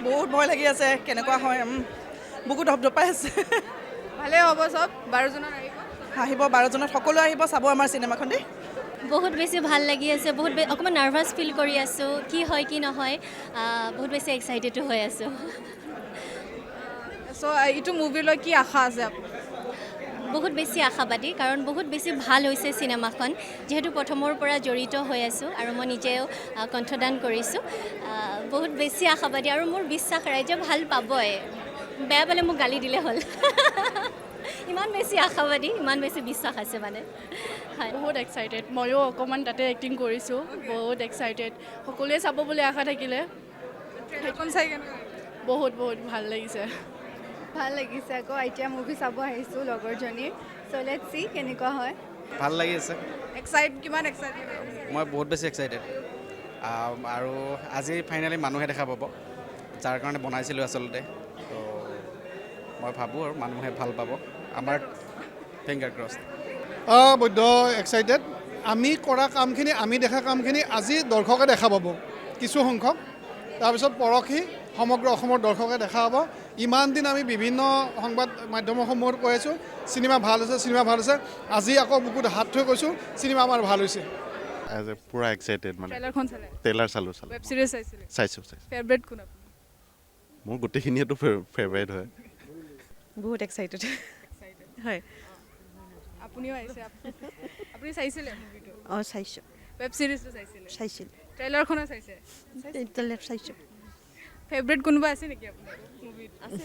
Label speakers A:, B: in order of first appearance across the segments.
A: বহুত ভয় লাগি আছে কেনেকুৱা হয় বুকু ধপধপাই আছে
B: ভালে হ'ব চব 12 জনৰ
A: আহিব 12 জনত সকলো আহিব চাব আমাৰ চিনেমাখন দেই
C: বহুত বেছি ভাল লাগি আছে বহুত অকণমান নাৰ্ভাছ ফিল কৰি আছোঁ কি হয় কি নহয় বহুত বেছি এক্সাইটেডো হৈ আছোঁ
B: চ' এইটো মুভিলৈ কি আশা আছে আপোনাৰ
C: বহুত বেছি আশাবাদী কাৰণ বহুত বেছি ভাল হৈছে চিনেমাখন যিহেতু প্ৰথমৰ পৰা জড়িত হৈ আছোঁ আৰু মই নিজেও কণ্ঠদান কৰিছোঁ বহুত বেছি আশাবাদী আৰু মোৰ বিশ্বাস ৰাইজে ভাল পাবই বেয়া পালে মোক গালি দিলে হ'ল ইমান বেছি আশাবাদী ইমান বেছি বিশ্বাস আছে মানে হয়
B: বহুত এক্সাইটেড ময়ো অকণমান তাতে এক্টিং কৰিছোঁ বহুত এক্সাইটেড সকলোৱে চাব বুলি আশা থাকিলে সেইখন চাই কেনেকুৱা বহুত বহুত ভাল লাগিছে আকৌ এতিয়া মুভি চাব আহিছোঁ লগৰজনীৰ চ' লেটছ চি কেনেকুৱা হয়
D: ভাল লাগি আছে
B: কিমান এক্সাইটেড
D: মই বহুত বেছি এক্সাইটেড আৰু আজি ফাইনেলি মানুহে দেখা পাব যাৰ কাৰণে বনাইছিলোঁ আচলতে তো মই ভাবোঁ আৰু মানুহে ভাল পাব আমাৰ ফিংগাৰ ক্ৰছ
E: বৈদ্য এক্সাইটেড আমি কৰা কামখিনি আমি দেখা কামখিনি আজি দৰ্শকে দেখা পাব কিছু সংখ্যক তাৰপিছত পৰহি সমগ্ৰ অসমৰ দৰ্শকে দেখা পাব ইমান দিন আমি বিভিন্ন সংবাদ মাধ্যমসমূহত কৈ আছোঁ চিনেমা ভাল হৈছে আজি আকৌ বুকুত হাত থৈ কৈছোঁ চিনেমা আমাৰ ভাল হৈছে
F: পুৰা এক্সাইটেড মানে
B: ট্ৰেইলাৰখন চালে
F: ট্ৰেইলাৰ চালোঁ
B: ৱেব ছিৰিজ চাইছিলে
F: চাইছোঁ
B: ফেভৰেট কোন আপুনি
F: মোৰ গোটেইখিনিয়েতো ফেভাৰিট হয়
A: বহুত এক্সাইটেড হয়
B: আপুনিও আহিছে আপুনি চাইছিলে মুভিটো
A: চাইছোঁ
B: ৱেব ছিৰিজটো চাইছিলে
A: চাইছিলোঁ
B: ট্ৰেইলাৰখনো চাইছে
A: চাইছোঁ
B: ফেভৰেট কোনোবা আছে নেকি আপোনাৰ মুভিত
A: আছে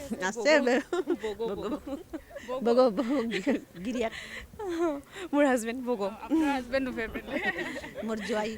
A: গিৰিয়াক মোৰ হাজবেণ্ড বগো
B: আপোনাৰ হাজবেণ্ডো ফেভৰেট
A: মোৰ জোৱাই